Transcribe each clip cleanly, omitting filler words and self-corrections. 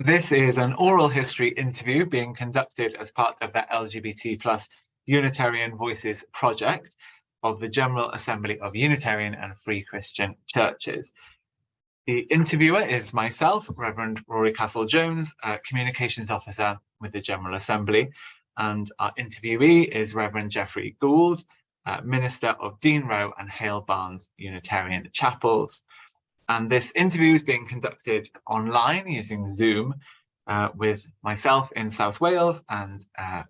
This is an oral history interview being conducted as part of the LGBT plus Unitarian Voices project of the General Assembly of Unitarian and Free Christian Churches. The interviewer is myself, Reverend Rory Castle-Jones, Communications Officer with the General Assembly, and our interviewee is Reverend Jeffrey Gould, Minister of Dean Row and Hale Barnes Unitarian Chapels. And this interview is being conducted online using Zoom with myself in South Wales and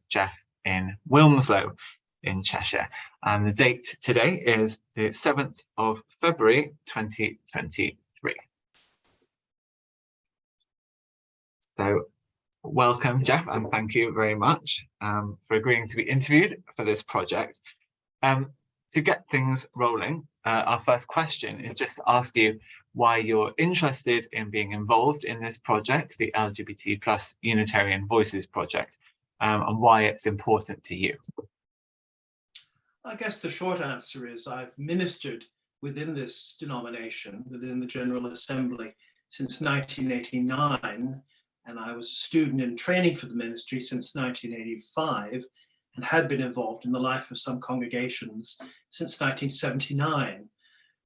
Jeff in Wilmslow in Cheshire. And the date today is the 7th of February 2023. So welcome, Jeff, and thank you very much for agreeing to be interviewed for this project. To get things rolling, our first question is just to ask you why you're interested in being involved in this project, the LGBT plus Unitarian Voices project, and why it's important to you. I guess the short answer is I've ministered within this denomination, within the General Assembly, since 1989, and I was a student in training for the ministry since 1985, and had been involved in the life of some congregations since 1979.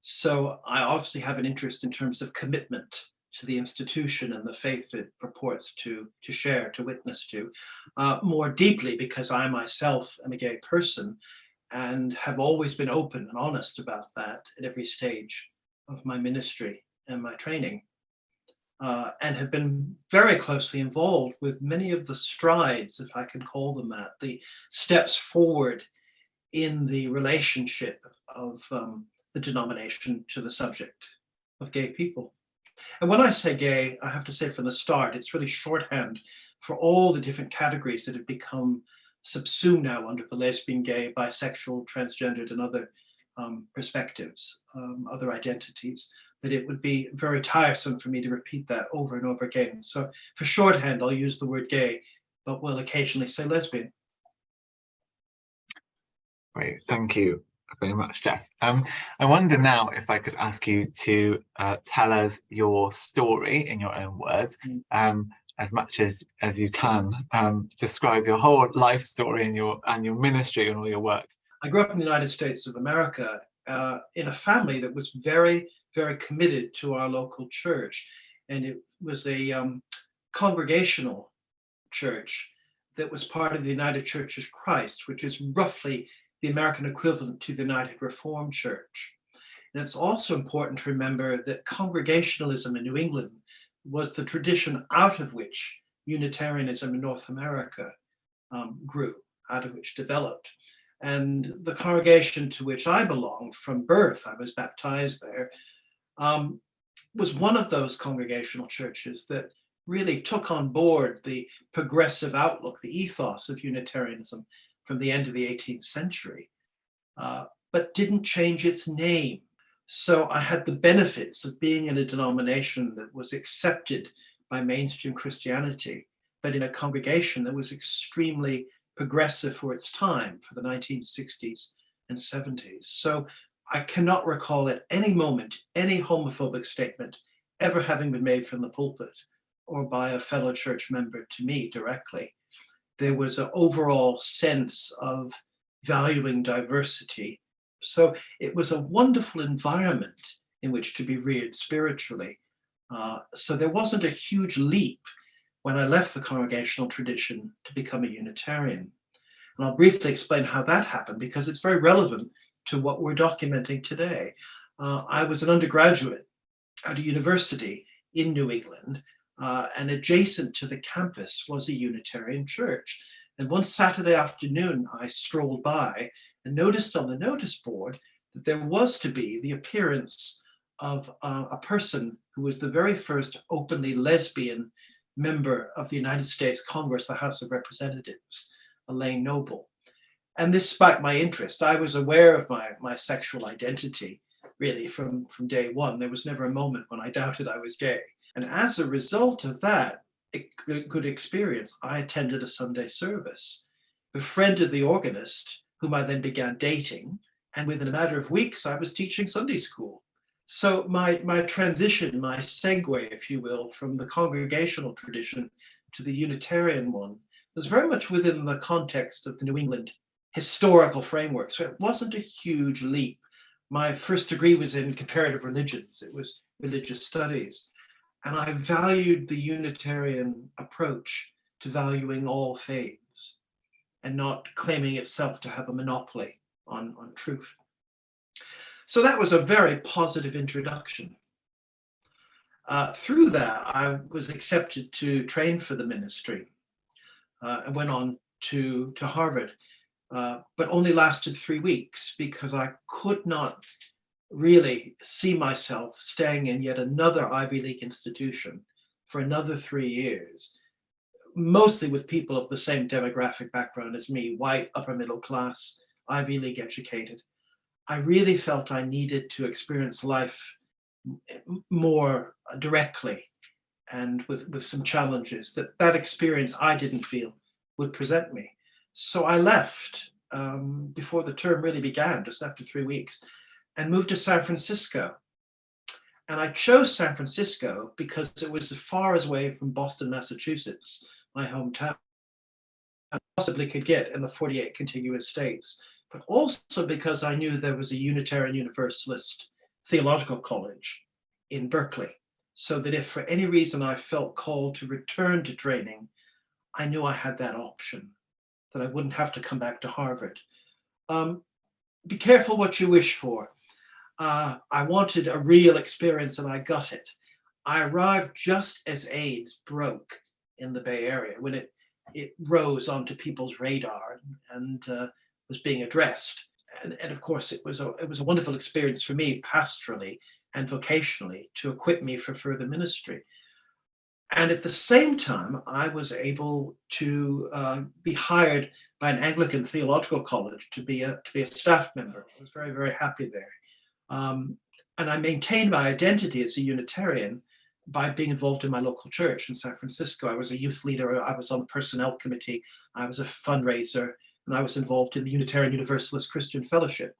So I obviously have an interest in terms of commitment to the institution and the faith it purports to share, to witness to, more deeply because I myself am a gay person and have always been open and honest about that at every stage of my ministry and my training. And have been very closely involved with many of the strides, if I can call them that, the steps forward in the relationship of the denomination to the subject of gay people. And when I say gay, I have to say from the start, it's really shorthand for all the different categories that have become subsumed now under the lesbian, gay, bisexual, transgendered, and other perspectives, other identities. But it would be very tiresome for me to repeat that over and over again. So for shorthand, I'll use the word gay, but will occasionally say lesbian. Great, thank you very much, Jeff. I wonder now if I could ask you to tell us your story in your own words, as much as you can. Describe your whole life story and your ministry and all your work. I grew up in the United States of America in a family that was very, very committed to our local church. And it was a congregational church that was part of the United Church of Christ, which is roughly the American equivalent to the United Reformed Church. And it's also important to remember that Congregationalism in New England was the tradition out of which Unitarianism in North America grew, out of which developed. And the congregation to which I belonged from birth, I was baptized there, was one of those congregational churches that really took on board the progressive outlook, the ethos of Unitarianism from the end of the 18th century, but didn't change its name. So I had the benefits of being in a denomination that was accepted by mainstream Christianity, but in a congregation that was extremely progressive for its time, for the 1960s and 70s. So I cannot recall at any moment any homophobic statement ever having been made from the pulpit or by a fellow church member to me directly. There was an overall sense of valuing diversity. So it was a wonderful environment in which to be reared spiritually. So there wasn't a huge leap when I left the congregational tradition to become a Unitarian. And I'll briefly explain how that happened because it's very relevant to what we're documenting today. I was an undergraduate at a university in New England, and adjacent to the campus was a Unitarian church. And one Saturday afternoon, I strolled by and noticed on the notice board that there was to be the appearance of a person who was the very first openly lesbian member of the United States Congress, the House of Representatives, Elaine Noble. And this sparked my interest. I was aware of my sexual identity, really, from day one. There was never a moment when I doubted I was gay. And as a result of that good experience, I attended a Sunday service, befriended the organist, whom I then began dating. And within a matter of weeks, I was teaching Sunday school. So my transition, my segue, if you will, from the congregational tradition to the Unitarian one was very much within the context of the New England historical framework. So it wasn't a huge leap. My first degree was in comparative religions. It was religious studies. And I valued the Unitarian approach to valuing all faiths and not claiming itself to have a monopoly on truth. So that was a very positive introduction. Through that, I was accepted to train for the ministry and went on to Harvard, but only lasted 3 weeks because I could not really see myself staying in yet another Ivy League institution for another 3 years, mostly with people of the same demographic background as me, white, upper middle class, Ivy League educated. I really felt I needed to experience life more directly and with some challenges that experience I didn't feel would present me. So I left before the term really began, just after 3 weeks, and moved to San Francisco. And I chose San Francisco because it was as far away from Boston, Massachusetts, my hometown, I possibly could get in the 48 contiguous states, but also because I knew there was a Unitarian Universalist theological college in Berkeley, so that if for any reason I felt called to return to training, I knew I had that option, that I wouldn't have to come back to Harvard. Be careful what you wish for. I wanted a real experience and I got it. I arrived just as AIDS broke in the Bay Area, when it rose onto people's radar and was being addressed. And of course, it was a wonderful experience for me pastorally and vocationally to equip me for further ministry. And at the same time, I was able to be hired by an Anglican theological college to be a staff member. I was very, very happy there. And I maintained my identity as a Unitarian by being involved in my local church in San Francisco. I was a youth leader, I was on the personnel committee, I was a fundraiser, and I was involved in the Unitarian Universalist Christian Fellowship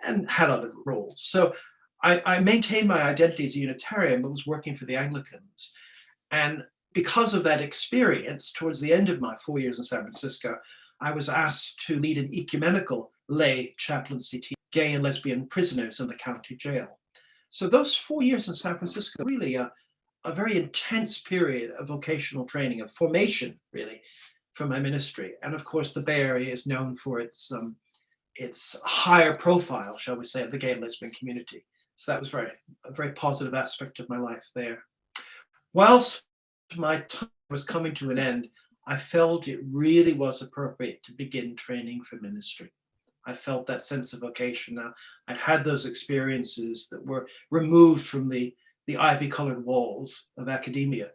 and had other roles. So I maintained my identity as a Unitarian, but was working for the Anglicans. And because of that experience, towards the end of my 4 years in San Francisco, I was asked to lead an ecumenical lay chaplaincy team, gay and lesbian prisoners in the county jail. So those 4 years in San Francisco, really a very intense period of vocational training, of formation, really, for my ministry. And of course, the Bay Area is known for its higher profile, shall we say, of the gay and lesbian community. So that was a very positive aspect of my life there. Whilst my time was coming to an end, I felt it really was appropriate to begin training for ministry. I felt that sense of vocation now. I'd had those experiences that were removed from the ivy-colored walls of academia.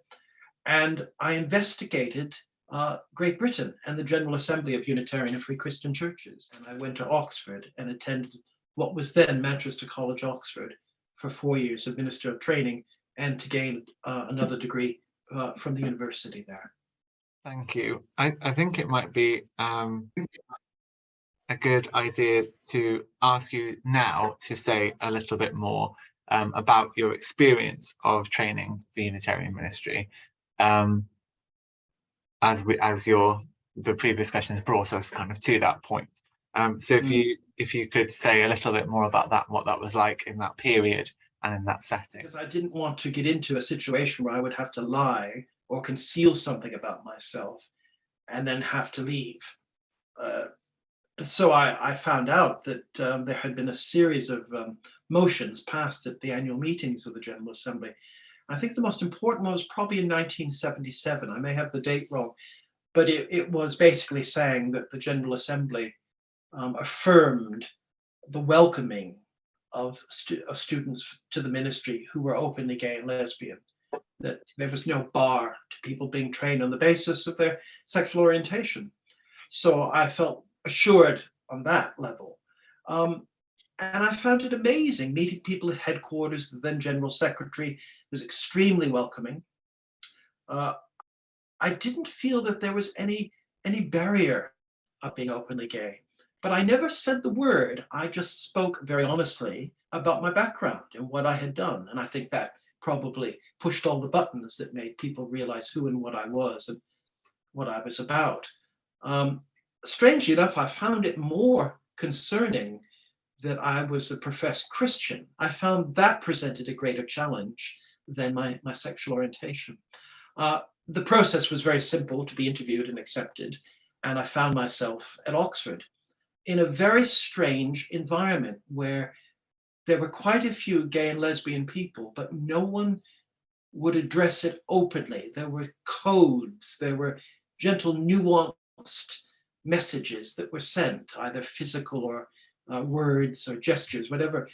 And I investigated Great Britain and the General Assembly of Unitarian and Free Christian Churches. And I went to Oxford and attended what was then Manchester College, Oxford, for 4 years of ministerial training and to gain another degree from the university there. Thank you. I think it might be a good idea to ask you now to say a little bit more about your experience of training for Unitarian ministry, as the previous questions brought us kind of to that point. So if you could say a little bit more about that, what that was like in that period and in that setting. Because I didn't want to get into a situation where I would have to lie or conceal something about myself and then have to leave. And so I found out that there had been a series of motions passed at the annual meetings of the General Assembly. I think the most important one was probably in 1977. I may have the date wrong, but it was basically saying that the General Assembly affirmed the welcoming of students to the ministry who were openly gay and lesbian, that there was no bar to people being trained on the basis of their sexual orientation. So I felt assured on that level. And I found it amazing meeting people at headquarters. The then General Secretary was extremely welcoming. I didn't feel that there was any barrier of being openly gay, but I never said the word. I just spoke very honestly about my background and what I had done. And I think that probably pushed all the buttons that made people realize who and what I was and what I was about. Um, Strangely enough, I found it more concerning that I was a professed Christian. I found that presented a greater challenge than my sexual orientation. Uh, the process was very simple: to be interviewed and accepted. And I found myself at Oxford in a very strange environment where there were quite a few gay and lesbian people, but no one would address it openly. There were codes, there were gentle, nuanced messages that were sent, either physical or words or gestures, whatever,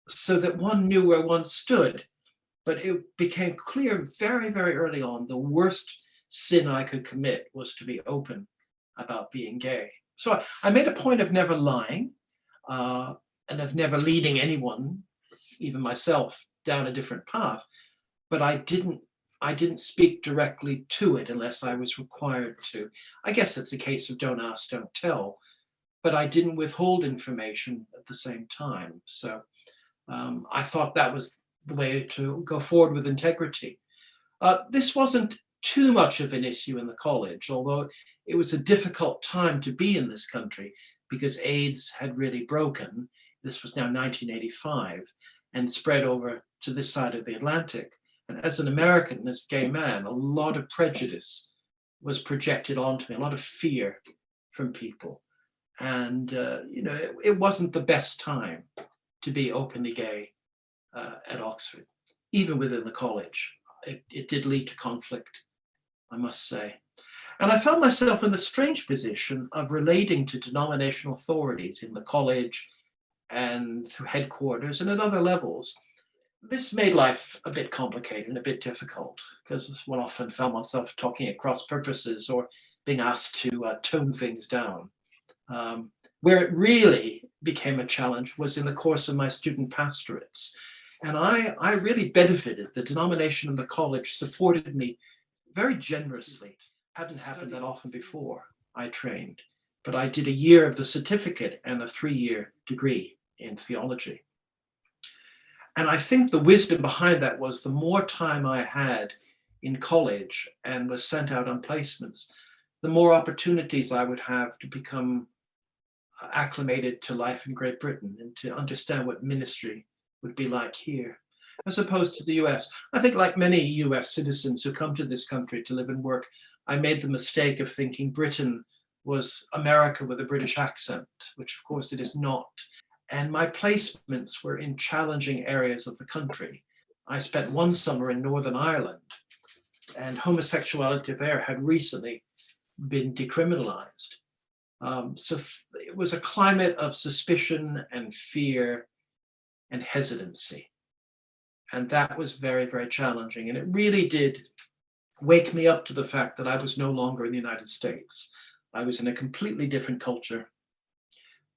so that one knew where one stood. But it became clear very, very early on the worst sin I could commit was to be open about being gay. So I made a point of never lying uh, and of never leading anyone, even myself, down a different path. But I didn't speak directly to it unless I was required to. I guess it's a case of don't ask, don't tell. But I didn't withhold information at the same time. So I thought that was the way to go forward with integrity. This wasn't too much of an issue in the college, although it was a difficult time to be in this country because AIDS had really broken. This was now 1985 and spread over to this side of the Atlantic. And as an American, as a gay man, a lot of prejudice was projected onto me, a lot of fear from people. And, it wasn't the best time to be openly gay at Oxford, even within the college. It did lead to conflict, I must say. And I found myself in the strange position of relating to denominational authorities in the college and through headquarters and at other levels. This made life a bit complicated and a bit difficult because one often found myself talking at cross purposes or being asked to tone things down. Where it really became a challenge was in the course of my student pastorates. And I really benefited. The denomination and the college supported me very generously. Hadn't happened that often before I trained, but I did a year of the certificate and a 3-year degree in theology. And I think the wisdom behind that was the more time I had in college and was sent out on placements, the more opportunities I would have to become acclimated to life in Great Britain and to understand what ministry would be like here, as opposed to the US. I think, like many US citizens who come to this country to live and work, I made the mistake of thinking Britain was America with a British accent, which of course it is not. And my placements were in challenging areas of the country. I spent one summer in Northern Ireland, and homosexuality there had recently been decriminalized. So it was a climate of suspicion and fear and hesitancy. And that was very, very challenging. And it really did wake me up to the fact that I was no longer in the United States. I was in a completely different culture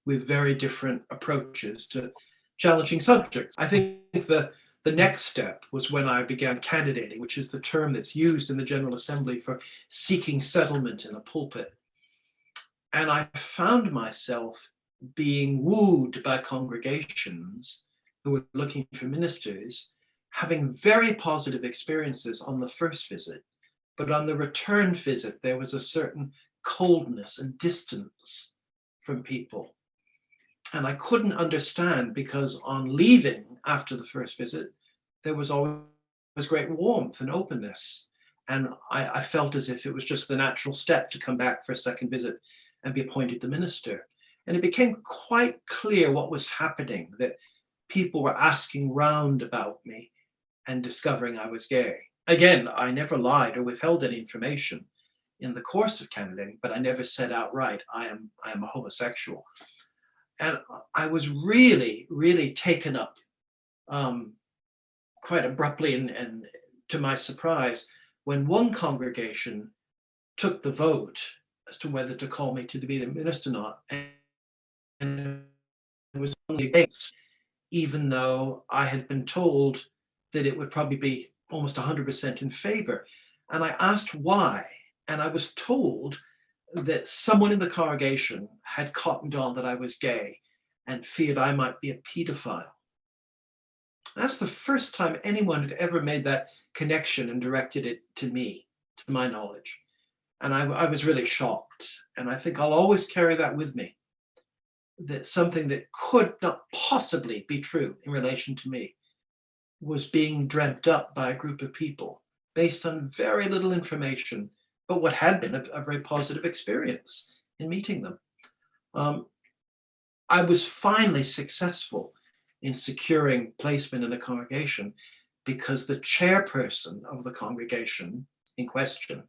with very different approaches to challenging subjects. I think the next step was when I began candidating, which is the term that's used in the General Assembly for seeking settlement in a pulpit. And I found myself being wooed by congregations who were looking for ministers, having very positive experiences on the first visit. But on the return visit, there was a certain coldness and distance from people. And I couldn't understand because on leaving after the first visit, there was always great warmth and openness. And I felt as if it was just the natural step to come back for a second visit and be appointed the minister. And it became quite clear what was happening, that people were asking round about me and discovering I was gay. Again, I never lied or withheld any information in the course of candidating, but I never said outright, I am a homosexual. And I was really, really taken up quite abruptly and to my surprise, when one congregation took the vote as to whether to call me to be the minister or not, and it was only against, even though I had been told that it would probably be almost 100% in favor. And I asked why, and I was told that someone in the congregation had cottoned on that I was gay and feared I might be a pedophile. That's the first time anyone had ever made that connection and directed it to me, to my knowledge. And I was really shocked. And I think I'll always carry that with me, that something that could not possibly be true in relation to me was being dreamt up by a group of people based on very little information, but what had been a very positive experience in meeting them. I was finally successful in securing placement in a congregation because the chairperson of the congregation in question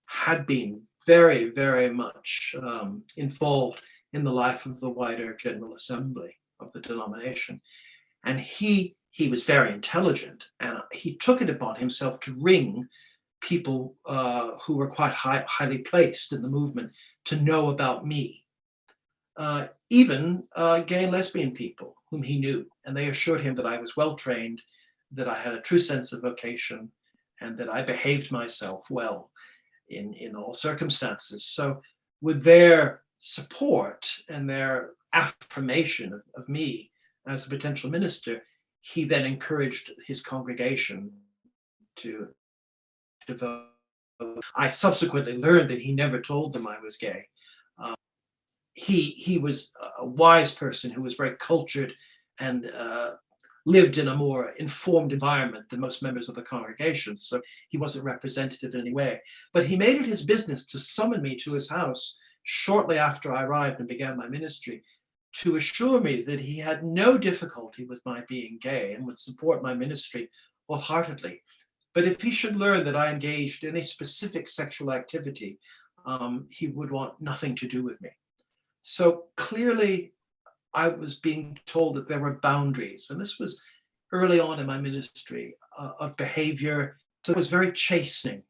had been very, very much involved in the life of the wider General Assembly of the denomination. And he was very intelligent, and he took it upon himself to ring people who were quite highly placed in the movement to know about me. Even gay and lesbian people whom he knew, and they assured him that I was well trained, that I had a true sense of vocation, and that I behaved myself well in all circumstances. So with their support and their affirmation of me as a potential minister, he then encouraged his congregation to vote. I subsequently learned that he never told them I was gay. He was a wise person who was very cultured and lived in a more informed environment than most members of the congregation. So he wasn't representative in any way. But he made it his business to summon me to his house shortly after I arrived and began my ministry, to assure me that he had no difficulty with my being gay and would support my ministry wholeheartedly. But if he should learn that I engaged in a specific sexual activity, he would want nothing to do with me. So clearly, I was being told that there were boundaries, and this was early on in my ministry of behavior. So it was very chastening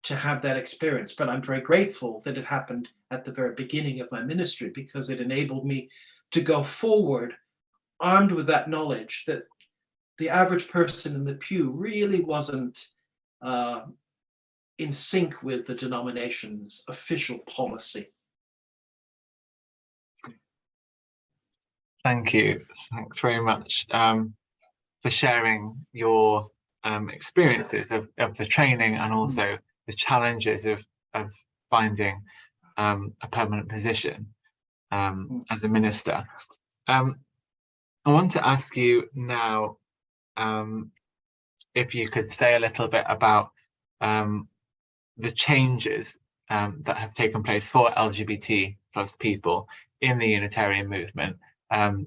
to have that experience, but I'm very grateful that it happened at the very beginning of my ministry, because it enabled me to go forward armed with that knowledge that the average person in the pew really wasn't in sync with the denomination's official policy. Thank you. Thanks very much for sharing your experiences of the training, and also the challenges of finding a permanent position as a minister. I want to ask you now if you could say a little bit about the changes that have taken place for LGBT plus people in the Unitarian movement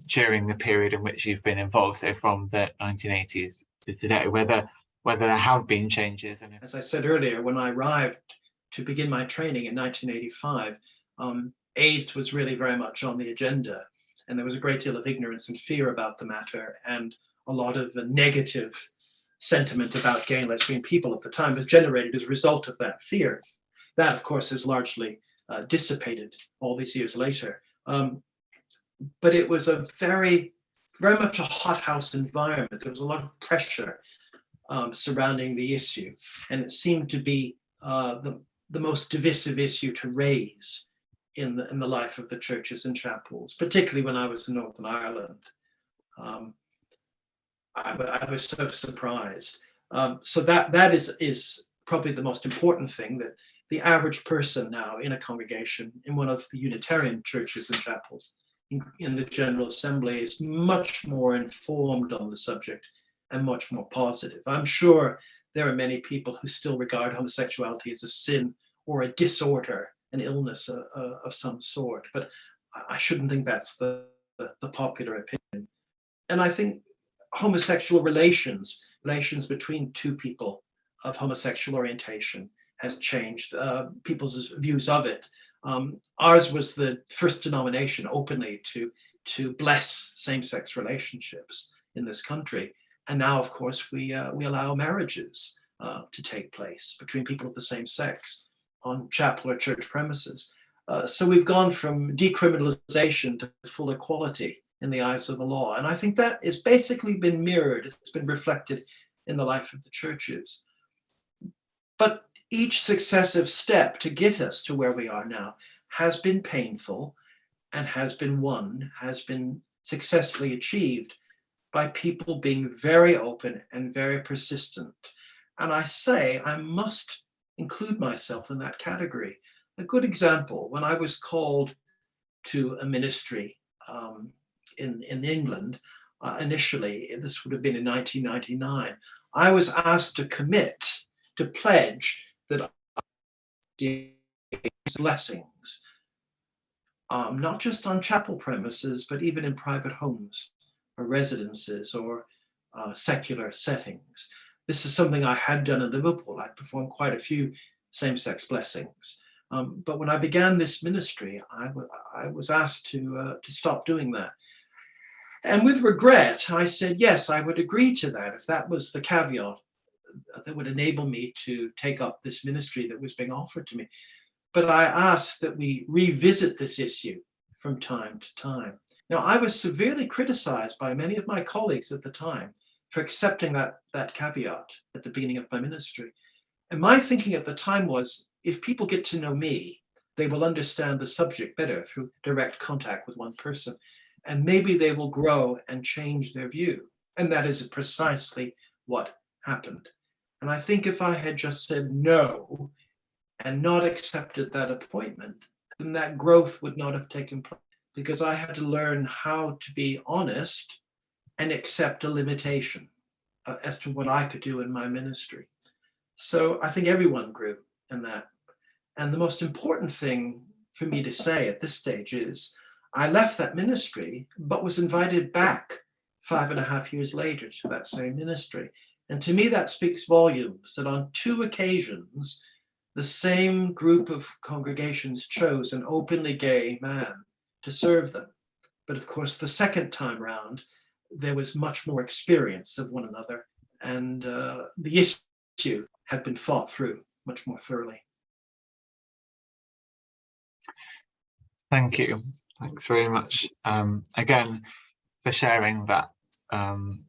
during the period in which you've been involved, so from the 1980s to today, whether there have been changes. And as I said earlier, when I arrived to begin my training in 1985, AIDS was really very much on the agenda, and there was a great deal of ignorance and fear about the matter, and a lot of negative sentiment about gay and lesbian people at the time was generated as a result of that fear. That, of course, is largely dissipated all these years later. But it was a very much a hothouse environment. There was a lot of pressure surrounding the issue, and it seemed to be the most divisive issue to raise in the life of the churches and chapels, particularly when I was in Northern Ireland. I was so surprised. So that is probably the most important thing, that the average person now in a congregation in one of the Unitarian churches and chapels in the General Assembly is much more informed on the subject and much more positive. I'm sure there are many people who still regard homosexuality as a sin or a disorder, an illness of some sort, but I shouldn't think that's the popular opinion. And I think homosexual relations between two people of homosexual orientation has changed people's views of it. Ours was the first denomination openly to bless same-sex relationships in this country, and now, of course, we allow marriages to take place between people of the same sex on chapel or church premises. So we've gone from decriminalization to full equality in the eyes of the law, and I think that has basically been mirrored. It's been reflected in the life of the churches. But each successive step to get us to where we are now has been painful and has been won, has been successfully achieved by people being very open and very persistent. And I say I must include myself in that category. A good example, when I was called to a ministry in England, initially, this would have been in 1999, I was asked to commit, to pledge that blessings, not just on chapel premises, but even in private homes or residences or secular settings. This is something I had done in Liverpool. I'd performed quite a few same-sex blessings. But when I began this ministry, I was asked to stop doing that. And with regret, I said, yes, I would agree to that if that was the caveat that would enable me to take up this ministry that was being offered to me. But I asked that we revisit this issue from time to time. Now, I was severely criticized by many of my colleagues at the time for accepting that caveat at the beginning of my ministry. And my thinking at the time was, if people get to know me, they will understand the subject better through direct contact with one person. And maybe they will grow and change their view. And that is precisely what happened. And I think if I had just said no and not accepted that appointment, then that growth would not have taken place, because I had to learn how to be honest and accept a limitation as to what I could do in my ministry. So I think everyone grew in that. And the most important thing for me to say at this stage is I left that ministry, but was invited back 5.5 years later to that same ministry. And to me, that speaks volumes that on 2 occasions, the same group of congregations chose an openly gay man to serve them. But of course, the second time round, there was much more experience of one another, and the issue had been thought through much more thoroughly. Thank you. Thanks very much again for sharing that and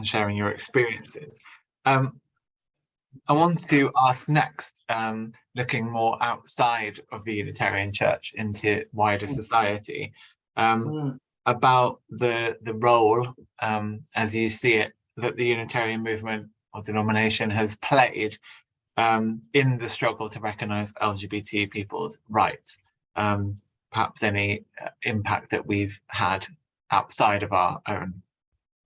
sharing your experiences. I want to ask next, looking more outside of the Unitarian Church into wider society, about the role, as you see it, that the Unitarian movement or denomination has played in the struggle to recognise LGBT people's rights. Perhaps any impact that we've had outside of our own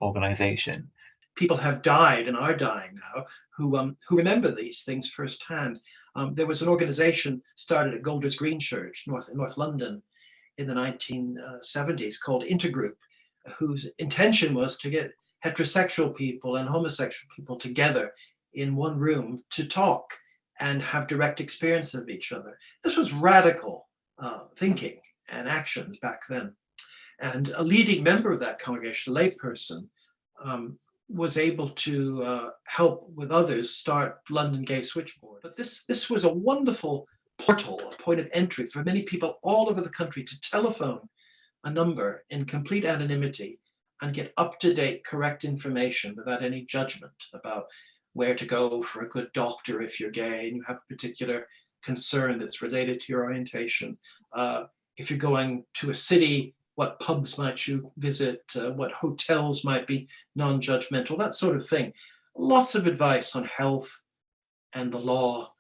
organisation. People have died and are dying now who remember these things firsthand. There was an organization started at Golders Green Church, North London, in the 1970s called Intergroup, whose intention was to get heterosexual people and homosexual people together in one room to talk and have direct experience of each other. This was radical thinking and actions back then. And a leading member of that congregation, a layperson, was able to help with others start London Gay Switchboard. But this was a wonderful portal, a point of entry for many people all over the country to telephone a number in complete anonymity and get up-to-date, correct information without any judgment about where to go for a good doctor if you're gay and you have a particular concern that's related to your orientation. If you're going to a city, what pubs might you visit, what hotels might be non-judgmental, that sort of thing. Lots of advice on health and the law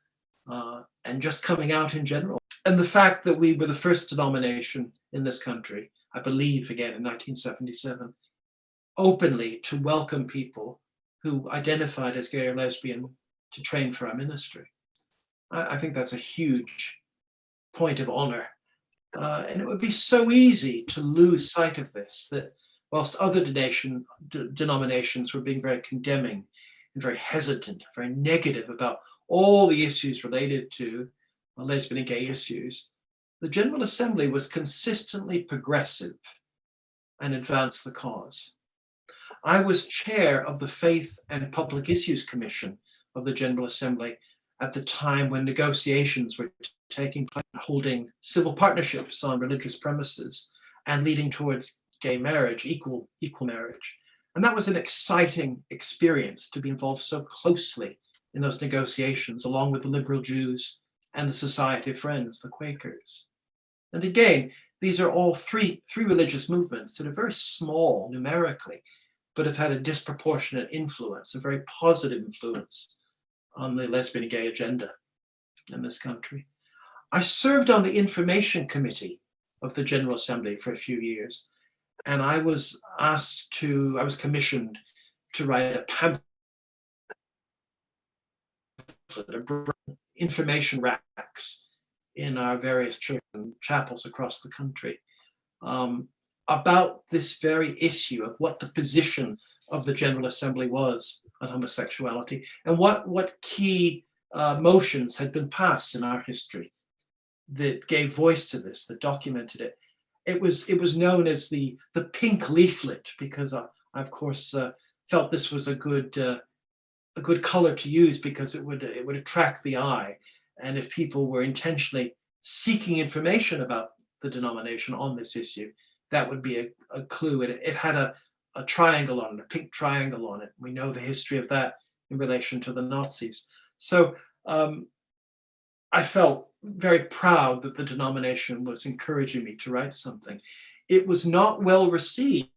and just coming out in general. And the fact that we were the first denomination in this country, I believe, again, in 1977, openly to welcome people who identified as gay or lesbian to train for our ministry. I think that's a huge point of honor. And it would be so easy to lose sight of this, that whilst other denominations were being very condemning and very hesitant, very negative about all the issues related to lesbian and gay issues, the General Assembly was consistently progressive and advanced the cause. I was chair of the Faith and Public Issues Commission of the General Assembly at the time when negotiations were taking place, holding civil partnerships on religious premises and leading towards gay marriage, equal marriage. And that was an exciting experience to be involved so closely in those negotiations, along with the liberal Jews and the Society of Friends, the Quakers. And again, these are all three religious movements that are very small numerically, but have had a disproportionate influence, a very positive influence on the lesbian and gay agenda in this country. I served on the information committee of the General Assembly for a few years, and I was commissioned to write a pamphlet, information racks in our various churches and chapels across the country, about this very issue of what the position of the General Assembly was on homosexuality, and what key motions had been passed in our history that gave voice to this, that documented it. It was known as the pink leaflet, because I of course felt this was a good color to use, because it would attract the eye, and if people were intentionally seeking information about the denomination on this issue, that would be a clue. It had a triangle on it, a pink triangle on it. We know the history of that in relation to the Nazis. So I felt very proud that the denomination was encouraging me to write something. It was not well received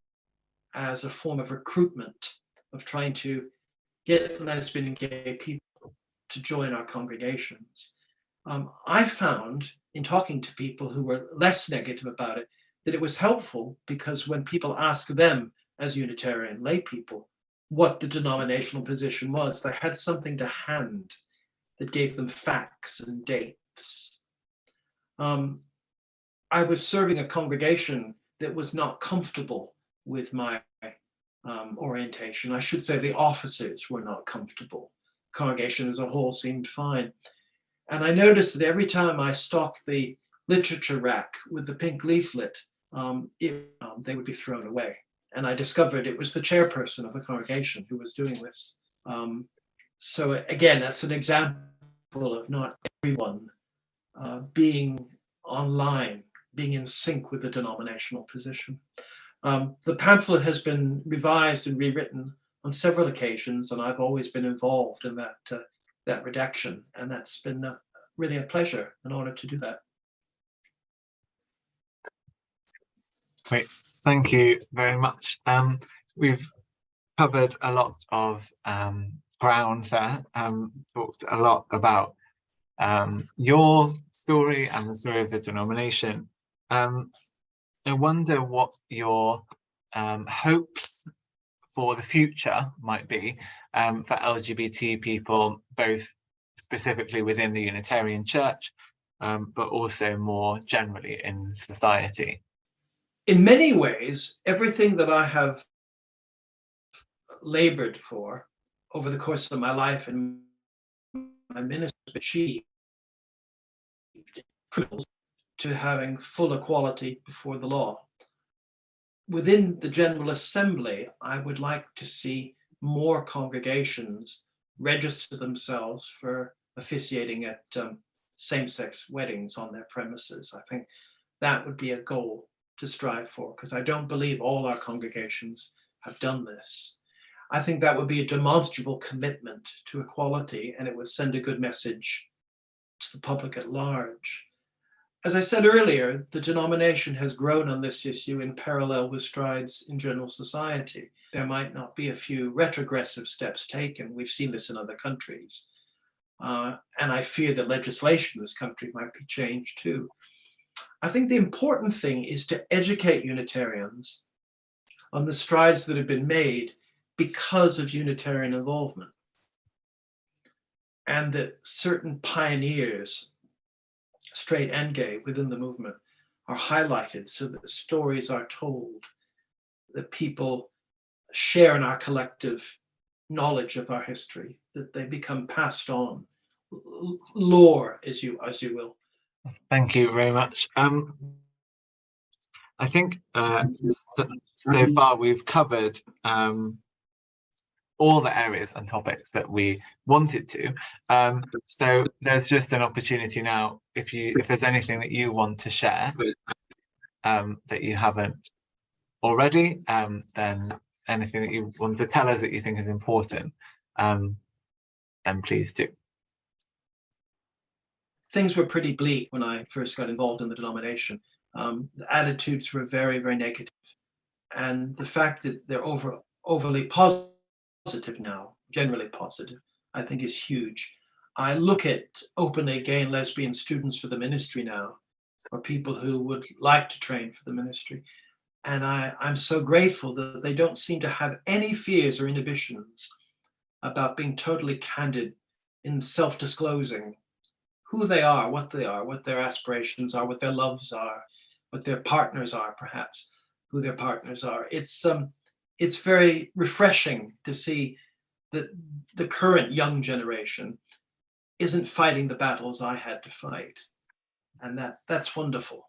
as a form of recruitment, of trying to get lesbian and gay people to join our congregations. I found, in talking to people who were less negative about it, that it was helpful, because when people asked them as Unitarian lay people what the denominational position was, they had something to hand that gave them facts and dates. I was serving a congregation that was not comfortable with my orientation. I should say the officers were not comfortable. Congregation as a whole seemed fine. And I noticed that every time I stocked the literature rack with the pink leaflet, they would be thrown away. And I discovered it was the chairperson of the congregation who was doing this. So again, that's an example of not everyone being online, being in sync with the denominational position. The pamphlet has been revised and rewritten on several occasions, and I've always been involved in that redaction, and that's been really a pleasure, an honor to do that. Great, thank you very much. We've covered a lot of ground there, talked a lot about your story and the story of the denomination. I wonder what your hopes for the future might be for LGBT people, both specifically within the Unitarian Church, but also more generally in society. In many ways, everything that I have labored for over the course of my life and my ministry achieved, to having full equality before the law. Within the General Assembly, I would like to see more congregations register themselves for officiating at same-sex weddings on their premises. I think that would be a goal to strive for, because I don't believe all our congregations have done this. I think that would be a demonstrable commitment to equality, and it would send a good message to the public at large. As I said earlier, the denomination has grown on this issue in parallel with strides in general society. There might not be a few retrogressive steps taken. We've seen this in other countries. And I fear that legislation in this country might be changed too. I think the important thing is to educate Unitarians on the strides that have been made because of Unitarian involvement, and that certain pioneers, straight and gay, within the movement are highlighted, so that stories are told, that people share in our collective knowledge of our history, that they become passed on, lore, as you will. Thank you very much. I think so far we've covered all the areas and topics that we wanted to. So there's just an opportunity now, if there's anything that you want to share that you haven't already, then anything that you want to tell us that you think is important, then please do. Things were pretty bleak when I first got involved in the denomination. The attitudes were very, very negative. And the fact that they're over overly positive now, generally positive, I think is huge. I look at openly gay and lesbian students for the ministry now, or people who would like to train for the ministry. And I'm so grateful that they don't seem to have any fears or inhibitions about being totally candid in self-disclosing who they are, what their aspirations are, what their loves are, what their partners are, perhaps, who their partners are. It's very refreshing to see that the current young generation isn't fighting the battles I had to fight. And that's wonderful.